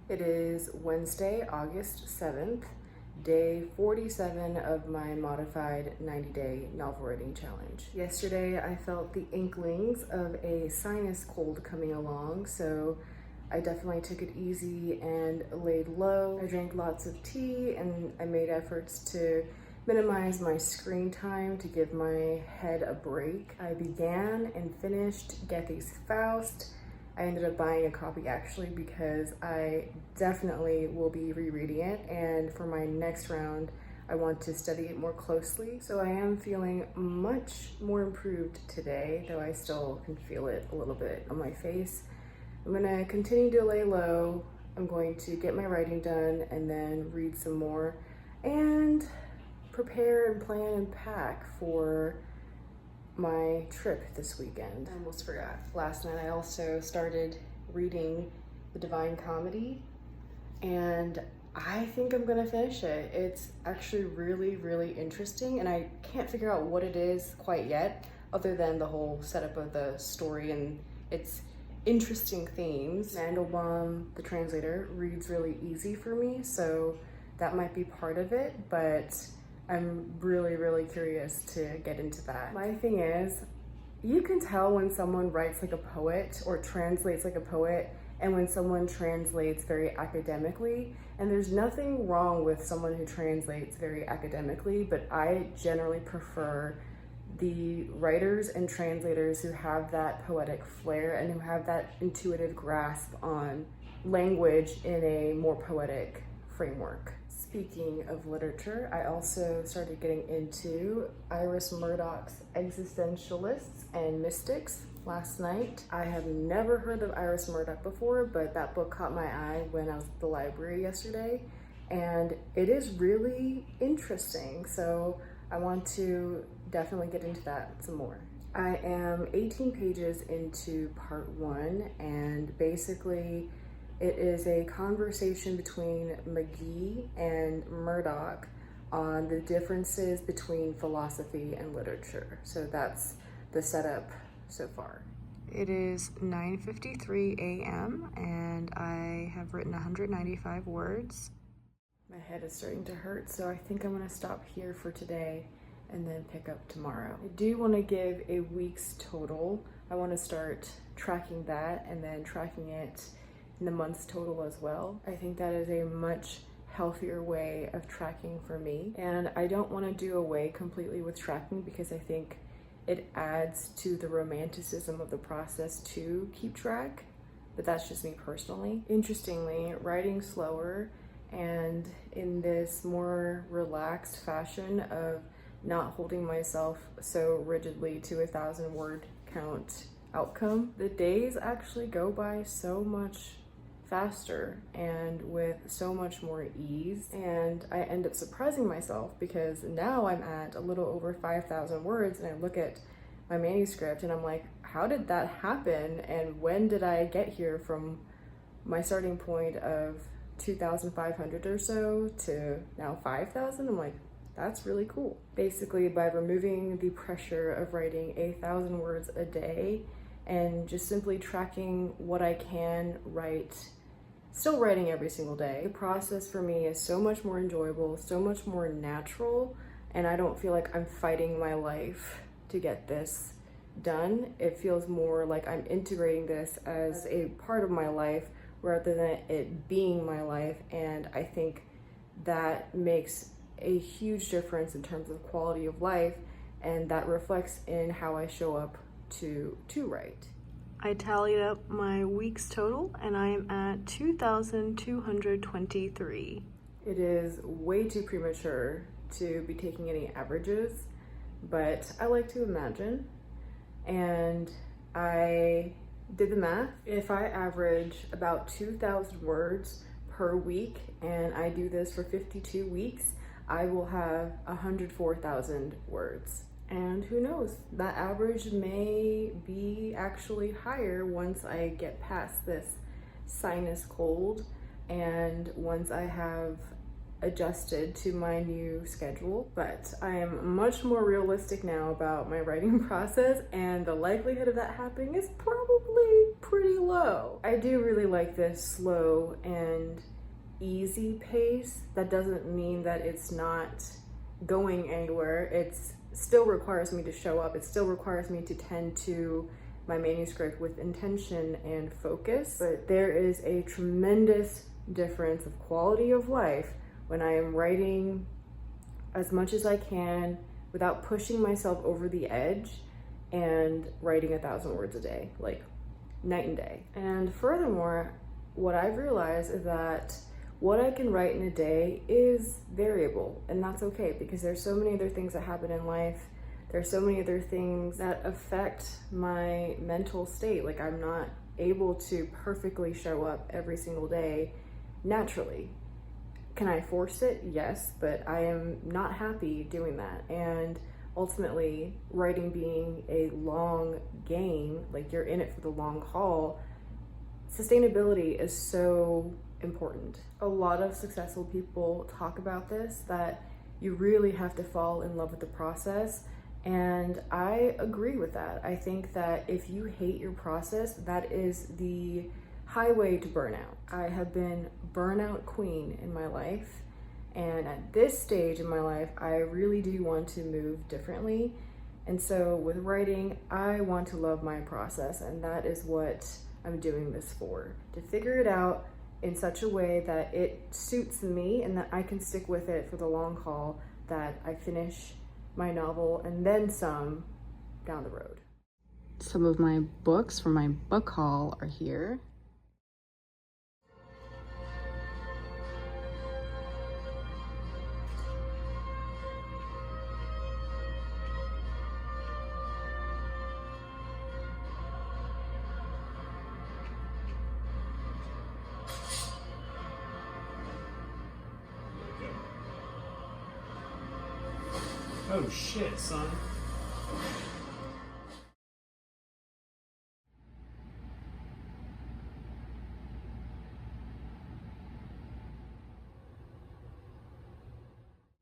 It is Wednesday, August 7th, day 47 of my modified 90-day novel writing challenge. Yesterday, I felt the inklings of a sinus cold coming along, so I definitely took it easy and laid low. I drank lots of tea and I made efforts to minimize my screen time to give my head a break. I began and finished Goethe's Faust. I ended up buying a copy actually because I definitely will be rereading it, and for my next round I want to study it more closely. So I am feeling much more improved today, though I still can feel it a little bit on my face. I'm gonna continue to lay low. I'm going to get my writing done and then read some more and prepare and plan and pack for my trip this weekend. I almost forgot. Last night I also started reading The Divine Comedy, and I think I'm gonna finish it. It's actually really interesting, and I can't figure out what it is quite yet, other than the whole setup of the story and its interesting themes. Mandelbaum, the translator, reads really easy for me, so that might be part of it, but I'm really curious to get into that. My thing is, you can tell when someone writes like a poet or translates like a poet and when someone translates very academically, and there's nothing wrong with someone who translates very academically, but I generally prefer the writers and translators who have that poetic flair and who have that intuitive grasp on language in a more poetic framework. Speaking of literature, I also started getting into Iris Murdoch's Existentialists and Mystics last night. I have never heard of Iris Murdoch before, but that book caught my eye when I was at the library yesterday, and it is really interesting, so I want to definitely get into that some more. I am 18 pages into part 1, and basically it is a conversation between McGee and Murdoch on the differences between philosophy and literature. So that's the setup so far. It is 9:53 a.m. and I have written 195 words. My head is starting to hurt, so I think I'm gonna stop here for today and then pick up tomorrow. I do want to give a week's total. I want to start tracking that and then tracking it in the month's total as well. I think that is a much healthier way of tracking for me. And I don't want to do away completely with tracking because I think it adds to the romanticism of the process to keep track, but that's just me personally. Interestingly, writing slower and in this more relaxed fashion of not holding myself so rigidly to 1,000-word count outcome, the days actually go by so much faster and with so much more ease, and I end up surprising myself because now I'm at a little over 5,000 words and I look at my manuscript and I'm like, how did that happen, and when did I get here from my starting point of 2,500 or so to now 5,000? I'm like, that's really cool. Basically, by removing the pressure of writing 1,000 words a day and just simply tracking what I can write, still writing every single day, the process for me is so much more enjoyable, so much more natural, and I don't feel like I'm fighting my life to get this done. It feels more like I'm integrating this as a part of my life rather than it being my life, and I think that makes a huge difference in terms of quality of life, and that reflects in how I show up to write. I tallied up my week's total and I am at 2,223. It is way too premature to be taking any averages, but I like to imagine, and I did the math. If I average about 2,000 words per week and I do this for 52 weeks, I will have 104,000 words. And who knows, that average may be actually higher once I get past this sinus cold and once I have adjusted to my new schedule. But I am much more realistic now about my writing process, and the likelihood of that happening is probably pretty low. I do really like this slow and easy pace. That doesn't mean that it's not going anywhere. It still requires me to show up. It still requires me to tend to my manuscript with intention and focus. But there is a tremendous difference of quality of life when I am writing as much as I can without pushing myself over the edge and writing 1,000 words a day, like night and day. And furthermore, what I've realized is that what I can write in a day is variable, and that's okay because there's so many other things that happen in life. There's so many other things that affect my mental state. Like, I'm not able to perfectly show up every single day naturally. Can I force it? Yes, but I am not happy doing that. And ultimately, writing being a long game, like you're in it for the long haul, sustainability is so important. A lot of successful people talk about this, that you really have to fall in love with the process. And I agree with that. I think that if you hate your process, that is the highway to burnout. I have been burnout queen in my life. And at this stage in my life, I really do want to move differently. And so with writing, I want to love my process. And that is what I'm doing this for, to figure it out in such a way that it suits me and that I can stick with it for the long haul, that I finish my novel and then some down the road. Some of my books from my book haul are here. Oh shit, son.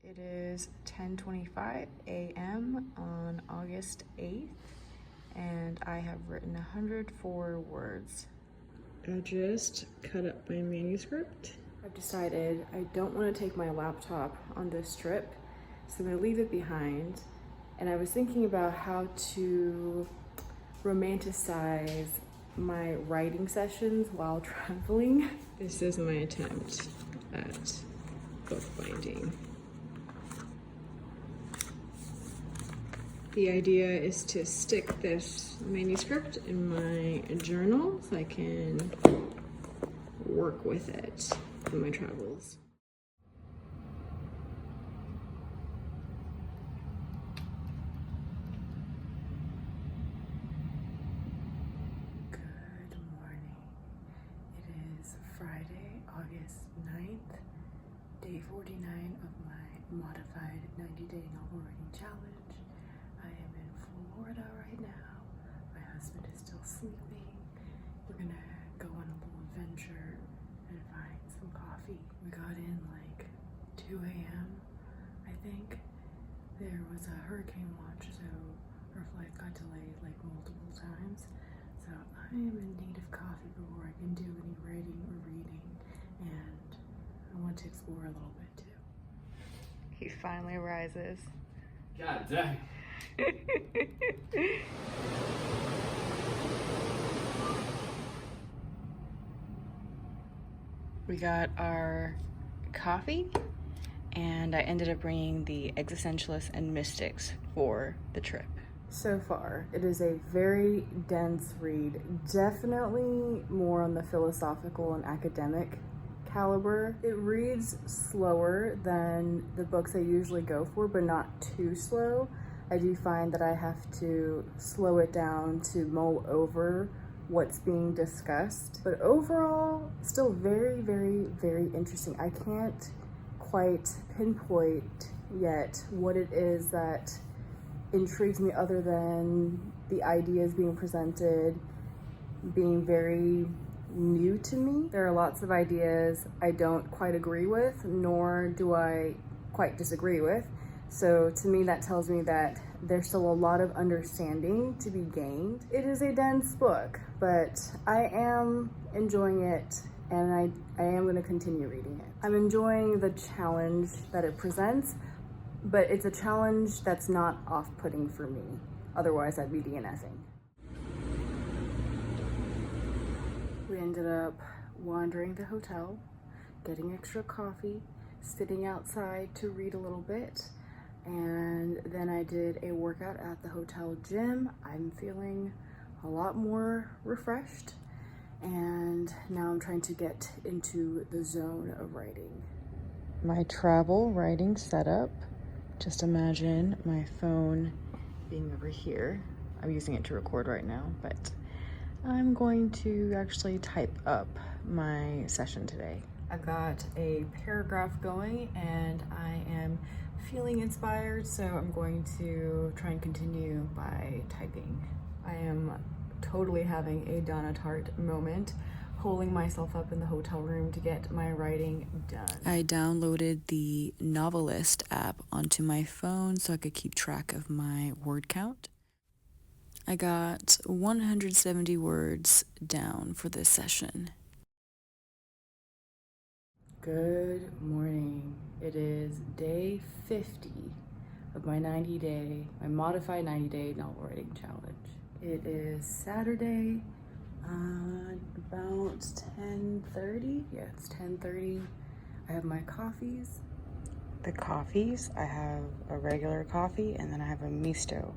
It is 10:25 a.m. on August 8th, and I have written 104 words. I just cut up my manuscript. I've decided I don't want to take my laptop on this trip, so I'm going to leave it behind. And I was thinking about how to romanticize my writing sessions while traveling. This is my attempt at bookbinding. The idea is to stick this manuscript in my journal so I can work with it in my travels. Good morning. It is Friday, August 9th, day 49 of my modified 90-day novel writing challenge. I am in Florida right now. My husband is still sleeping. We're gonna go on a little adventure and find some coffee. We got in like 2 a.m. I think. There was a hurricane watch, so our flight got delayed like multiple times. So I am in need of coffee before I can do any writing or reading, and I want to explore a little bit too. He finally rises. God dang. We got our coffee, and I ended up bringing the Existentialists and Mystics for the trip. So far, it is a very dense read, definitely more on the philosophical and academic caliber. It reads slower than the books I usually go for, but not too slow. I do find that I have to slow it down to mull over what's being discussed. But overall, still very, very, very interesting. I can't quite pinpoint yet what it is that intrigues me other than the ideas being presented being very new to me. There are lots of ideas I don't quite agree with, nor do I quite disagree with. So to me, that tells me that There's still a lot of understanding to be gained. It is a dense book, but I am enjoying it, and I am going to continue reading it. I'm enjoying the challenge that it presents, but it's a challenge that's not off-putting for me. Otherwise, I'd be DNFing. We ended up wandering the hotel, getting extra coffee, sitting outside to read a little bit, and then I did a workout at the hotel gym. I'm feeling a lot more refreshed, and now I'm trying to get into the zone of writing. My travel writing setup. Just imagine my phone being over here. I'm using it to record right now, but I'm going to actually type up my session today. I've got a paragraph going and I am feeling inspired, so I'm going to try and continue by typing. I am totally having a Donna Tartt moment, holding myself up in the hotel room to get my writing done. I downloaded the Novelist app onto my phone so I could keep track of my word count. I got 170 words down for this session. Good morning. It is day 50 of my my modified 90-day novel writing challenge. It is Saturday, about 10:30. Yeah, it's 10:30. I have my coffees. The coffees, I have a regular coffee and then I have a misto.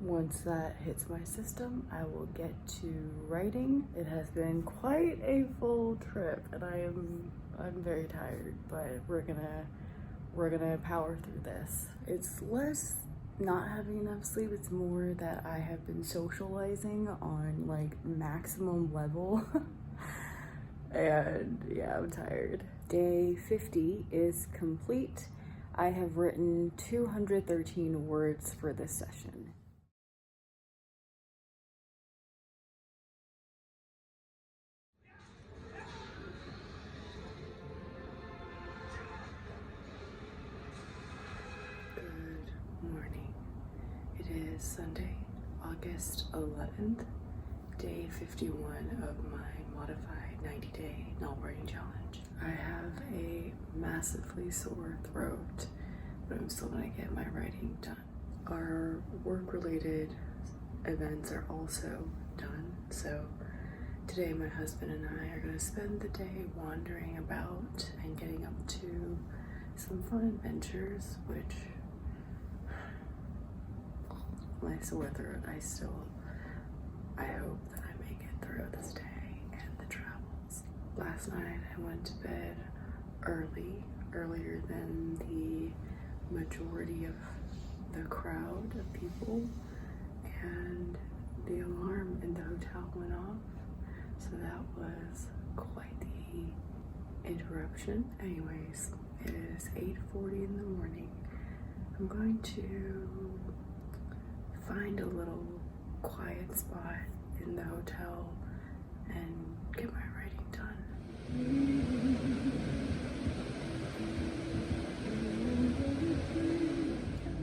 Once that hits my system, I will get to writing. It has been quite a full trip and I'm very tired, but we're gonna power through this. It's less not having enough sleep, it's more that I have been socializing on like maximum level. And yeah, I'm tired. Day 50 is complete. I have written 213 words for this session. Good morning. It is Sunday, August 11th, day 51 of my modified 90-day novel writing challenge. I have a massively sore throat, but I'm still gonna get my writing done. Our work-related events are also done, so today my husband and I are gonna spend the day wandering about and getting up to some fun adventures, which my sore throat, I hope that I make it through this day and the travels. Last night I went to bed earlier than the majority of the crowd of people, and the alarm in the hotel went off, so that was quite the interruption. Anyways, it is 8:40 in the morning. I'm going to find a little quiet spot in the hotel and get my writing done.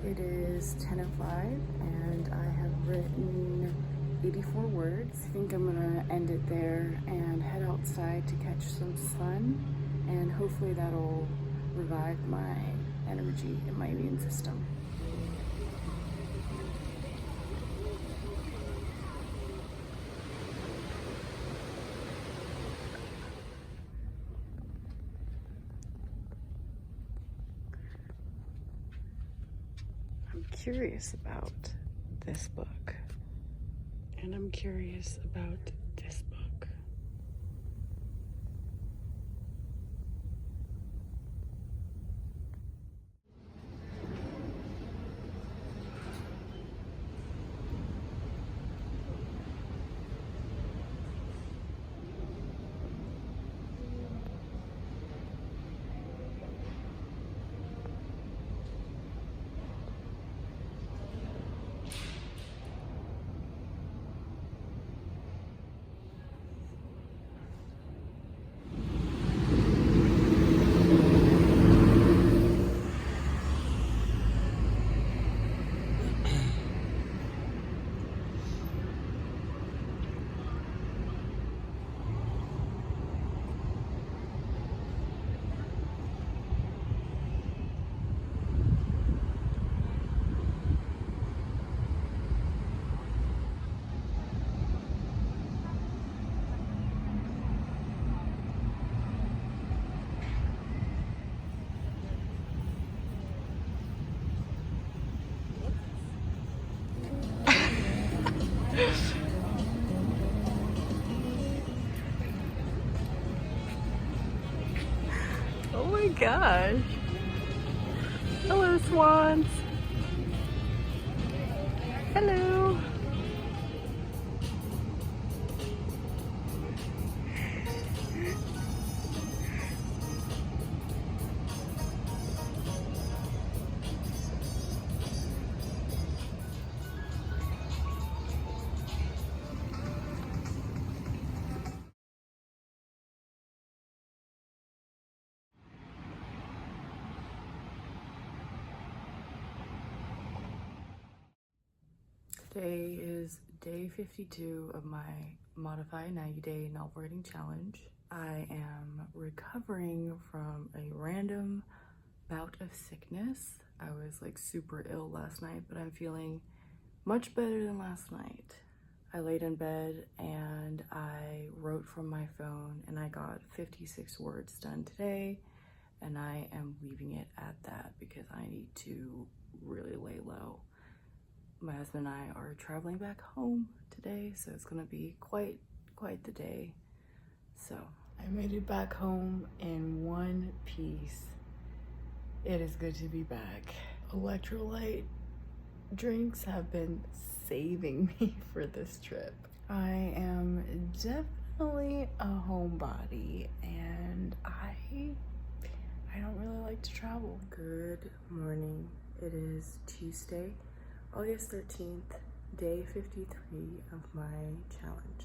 It is 10:05 and I have written 84 words. I think I'm gonna end it there and head outside to catch some sun, and hopefully that'll revive my energy and my immune system. I'm curious about this book, and I'm curious about this book. Oh my gosh. Hello, swans. Hello. Today is day 52 of my modified 90-day novel writing challenge. I am recovering from a random bout of sickness. I was like super ill last night, but I'm feeling much better than last night. I laid in bed and I wrote from my phone and I got 56 words done today, and I am leaving it at that because I need to really lay low. My husband and I are traveling back home today, so it's gonna be quite the day. So I made it back home in one piece. It is good to be back. Electrolyte drinks have been saving me for this trip. I am definitely a homebody, and I don't really like to travel. Good morning. It is Tuesday, August 13th, day 53 of my challenge.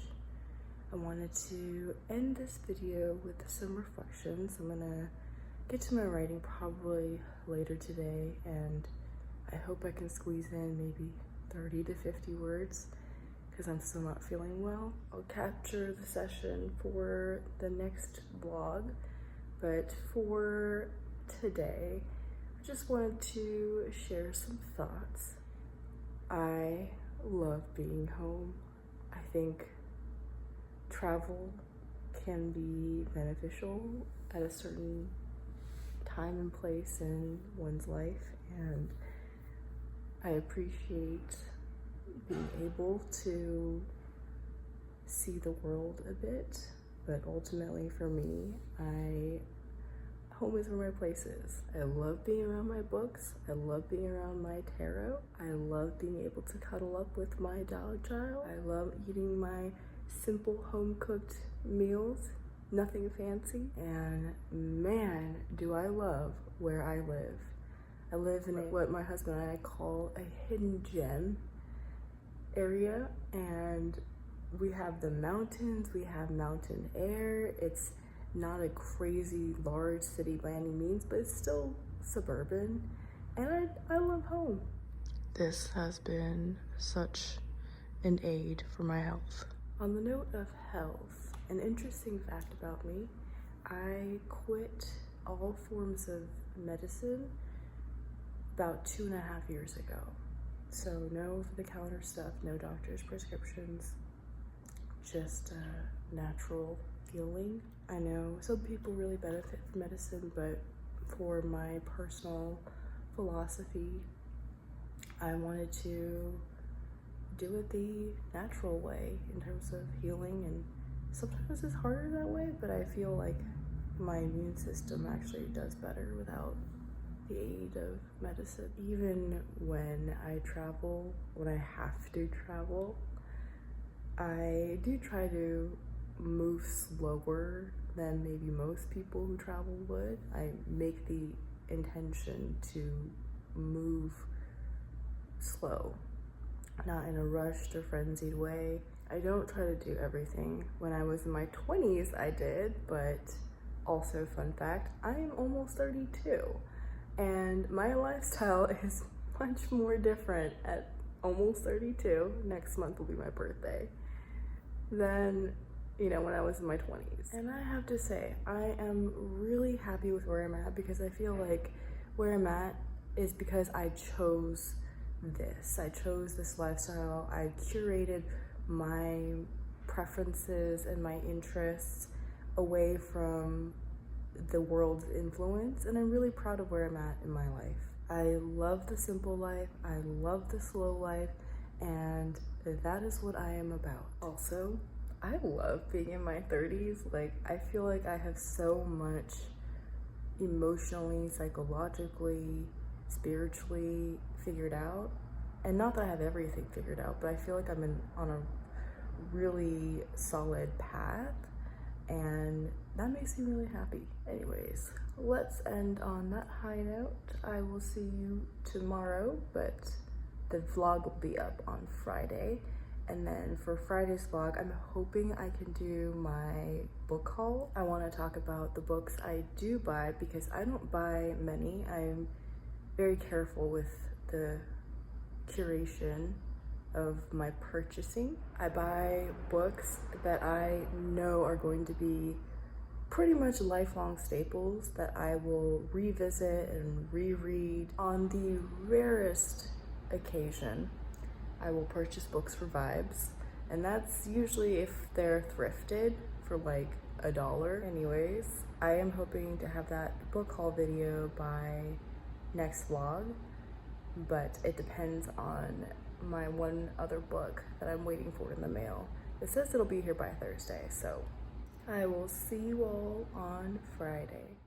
I wanted to end this video with some reflections. I'm gonna get to my writing probably later today, and I hope I can squeeze in maybe 30 to 50 words because I'm still not feeling well. I'll capture the session for the next vlog, but for today, I just wanted to share some thoughts. I love being home. I think travel can be beneficial at a certain time and place in one's life, and I appreciate being able to see the world a bit, but ultimately for me, home is where my place is. I love being around my books. I love being around my tarot. I love being able to cuddle up with my dog child. I love eating my simple home-cooked meals, nothing fancy. And man, do I love where I live. I live in what my husband and I call a hidden gem area, and we have the mountains, we have mountain air. It's not a crazy large city by any means, but it's still suburban, and I love home. This has been such an aid for my health. On the note of health, an interesting fact about me, I quit all forms of medicine about 2.5 years ago. So no over-the-counter stuff, no doctor's prescriptions, just natural healing. I know some people really benefit from medicine, but for my personal philosophy, I wanted to do it the natural way in terms of healing, and sometimes it's harder that way, but I feel like my immune system actually does better without the aid of medicine. Even when I travel, when I have to travel, I do try to move slower than maybe most people who travel would. I make the intention to move slow, not in a rushed or frenzied way. I don't try to do everything. When I was in my 20s, I did, but also fun fact, I'm almost 32, and my lifestyle is much more different at almost 32. Next month will be my birthday. Than, you know, when I was in my 20s. And I have to say, I am really happy with where I'm at, because I feel like where I'm at is because I chose this. I chose this lifestyle. I curated my preferences and my interests away from the world's influence, and I'm really proud of where I'm at in my life. I love the simple life. I love the slow life, and that is what I am about. Also, I love being in my 30s. Like, I feel like I have so much emotionally, psychologically, spiritually figured out. And not that I have everything figured out, but I feel like I'm on a really solid path, and that makes me really happy. Anyways, let's end on that high note. I will see you tomorrow, but the vlog will be up on Friday. And then for Friday's vlog, I'm hoping I can do my book haul. I want to talk about the books I do buy because I don't buy many. I'm very careful with the curation of my purchasing. I buy books that I know are going to be pretty much lifelong staples that I will revisit and reread. On the rarest occasion, I will purchase books for vibes, and that's usually if they're thrifted for like $1. Anyways, I am hoping to have that book haul video by next vlog, but it depends on my one other book that I'm waiting for in the mail. It says it'll be here by Thursday, so I will see you all on Friday.